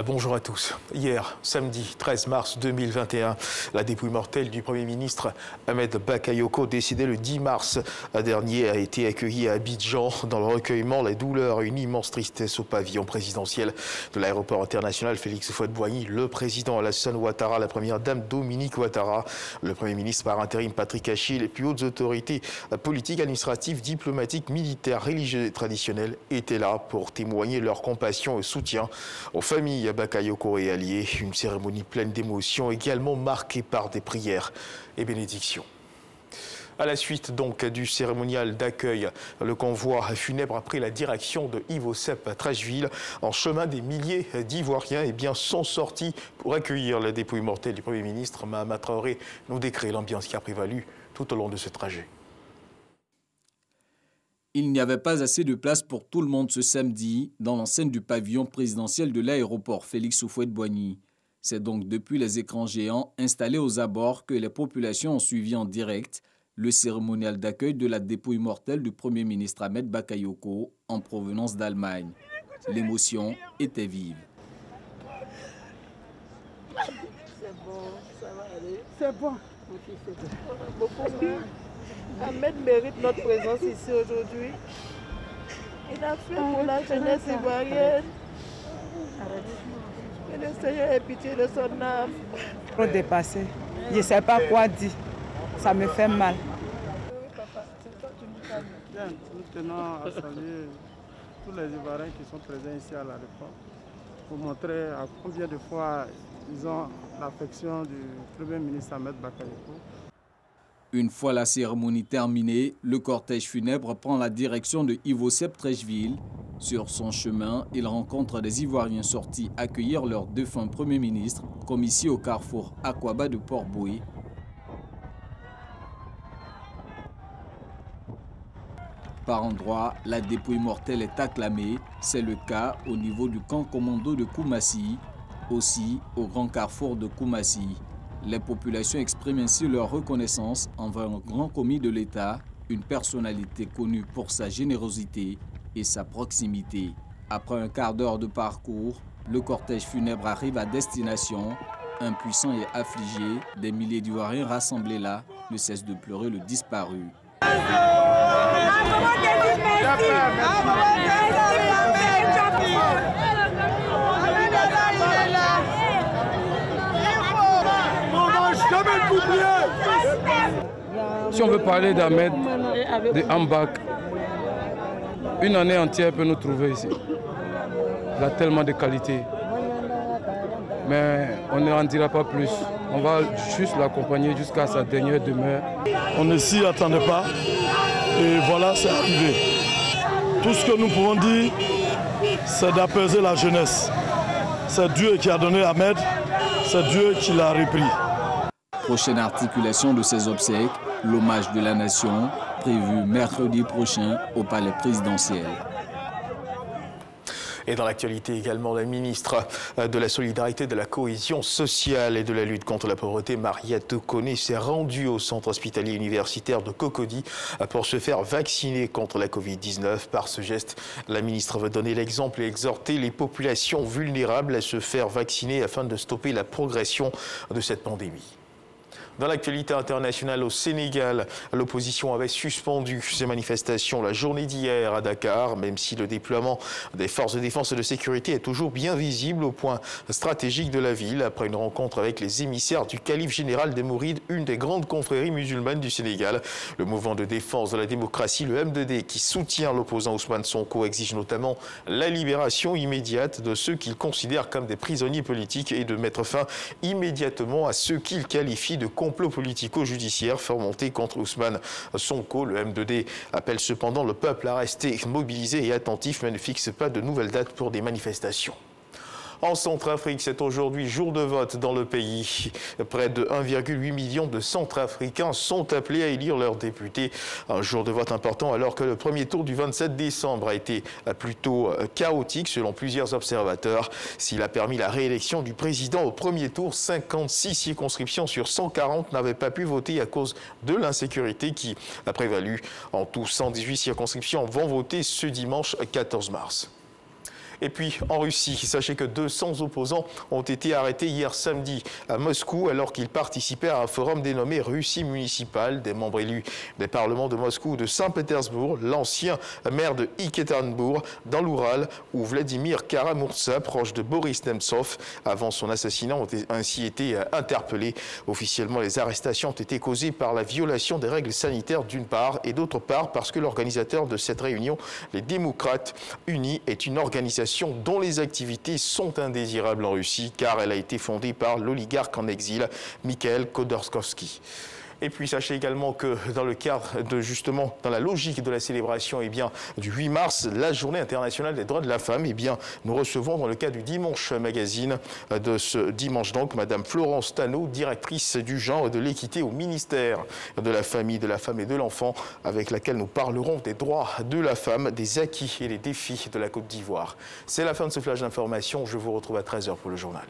Bonjour à tous. Hier, samedi 13 mars 2021, la dépouille mortelle du Premier ministre Ahmed Bakayoko, décédé le 10 mars dernier, a été accueillie à Abidjan. Dans le recueillement, la douleur et une immense tristesse au pavillon présidentiel de l'aéroport international Félix Houphouët-Boigny. Le président Alassane Ouattara, la première dame Dominique Ouattara, le Premier ministre par intérim Patrick Achille, les plus hautes autorités politiques, administratives, diplomatiques, militaires, religieuses et traditionnelles étaient là pour témoigner leur compassion et soutien aux familles Bakayoko et alliés. Une cérémonie pleine d'émotions, également marquée par des prières et bénédictions. À la suite donc du cérémonial d'accueil, le convoi funèbre a pris la direction de Ivosep à Treichville. En chemin, des milliers d'Ivoiriens sont sortis pour accueillir la dépouille mortelle du Premier ministre. Mahama Traoré nous décrit l'ambiance qui a prévalu tout au long de ce trajet. Il n'y avait pas assez de place pour tout le monde ce samedi dans l'enceinte du pavillon présidentiel de l'aéroport Félix Houphouët-Boigny. C'est donc depuis les écrans géants installés aux abords que les populations ont suivi en direct le cérémonial d'accueil de la dépouille mortelle du Premier ministre Ahmed Bakayoko en provenance d'Allemagne. L'émotion était vive. C'est bon, ça va aller. C'est bon. Beaucoup mieux. Ahmed mérite notre présence ici aujourd'hui. Il a fait pour la jeunesse ivoirienne. Que le Seigneur ait pitié de son âme. Trop dépassé. Je ne sais pas quoi dire. Ça me fait mal. Nous tenons à saluer tous les Ivoiriens qui sont présents ici à l'aéroport pour montrer à combien de fois ils ont l'affection du Premier ministre Ahmed Bakayoko. Une fois la cérémonie terminée, le cortège funèbre prend la direction de Ivosep Treichville. Sur son chemin, il rencontre des Ivoiriens sortis accueillir leur défunt Premier ministre, comme ici au carrefour Akwaba de Port-Boué. Par endroits, la dépouille mortelle est acclamée. C'est le cas au niveau du camp commando de Koumassi, aussi au grand carrefour de Koumassi. Les populations expriment ainsi leur reconnaissance envers un grand commis de l'État, une personnalité connue pour sa générosité et sa proximité. Après un quart d'heure de parcours, le cortège funèbre arrive à destination. Impuissants et affligés, des milliers d'Ivoiriens rassemblés là ne cessent de pleurer le disparu. Si on veut parler d'Ahmed, de Ambak, une année entière peut nous trouver ici. Il a tellement de qualités. Mais on ne en dira pas plus. On va juste l'accompagner jusqu'à sa dernière demeure. On ne s'y attendait pas. Et voilà, c'est arrivé. Tout ce que nous pouvons dire, c'est d'apaiser la jeunesse. C'est Dieu qui a donné Ahmed, c'est Dieu qui l'a repris. Prochaine articulation de ces obsèques, l'hommage de la nation, prévu mercredi prochain au palais présidentiel. Et dans l'actualité également, la ministre de la Solidarité, de la Cohésion sociale et de la lutte contre la pauvreté, Mariette Koné, s'est rendue au centre hospitalier universitaire de Cocody pour se faire vacciner contre la Covid-19. Par ce geste, la ministre veut donner l'exemple et exhorter les populations vulnérables à se faire vacciner afin de stopper la progression de cette pandémie. Dans l'actualité internationale au Sénégal, l'opposition avait suspendu ses manifestations la journée d'hier à Dakar, même si le déploiement des forces de défense et de sécurité est toujours bien visible au point stratégique de la ville. Après une rencontre avec les émissaires du calife général des Mourides, une des grandes confréries musulmanes du Sénégal, le mouvement de défense de la démocratie, le MDD, qui soutient l'opposant Ousmane Sonko, exige notamment la libération immédiate de ceux qu'il considère comme des prisonniers politiques et de mettre fin immédiatement à ceux qu'il qualifie de complot politico-judiciaire fomenté contre Ousmane Sonko. Le M2D appelle cependant le peuple à rester mobilisé et attentif, mais ne fixe pas de nouvelles dates pour des manifestations. En Centrafrique, c'est aujourd'hui jour de vote dans le pays. Près de 1,8 million de Centrafricains sont appelés à élire leurs députés. Un jour de vote important alors que le premier tour du 27 décembre a été plutôt chaotique selon plusieurs observateurs. S'il a permis la réélection du président au premier tour, 56 circonscriptions sur 140 n'avaient pas pu voter à cause de l'insécurité qui a prévalu. En tout, 118 circonscriptions vont voter ce dimanche 14 mars. Et puis en Russie, sachez que 200 opposants ont été arrêtés hier samedi à Moscou alors qu'ils participaient à un forum dénommé Russie municipale. Des membres élus des parlements de Moscou ou de Saint-Pétersbourg, l'ancien maire de Ekaterinbourg dans l'Oural ou Vladimir Kara-Murza, proche de Boris Nemtsov, avant son assassinat, ont ainsi été interpellés. Officiellement, les arrestations ont été causées par la violation des règles sanitaires d'une part et d'autre part parce que l'organisateur de cette réunion, les Démocrates Unis, est une organisation dont les activités sont indésirables en Russie car elle a été fondée par l'oligarque en exil Mikhail Khodorkovsky. Et puis sachez également que dans le cadre de justement, dans la logique de la célébration du 8 mars, la journée internationale des droits de la femme, nous recevons dans le cadre du Dimanche Magazine de ce dimanche donc, Madame Florence Tano, directrice du genre et de l'équité au ministère de la Famille, de la Femme et de l'Enfant, avec laquelle nous parlerons des droits de la femme, des acquis et des défis de la Côte d'Ivoire. C'est la fin de ce flash d'information. Je vous retrouve à 13h pour le journal.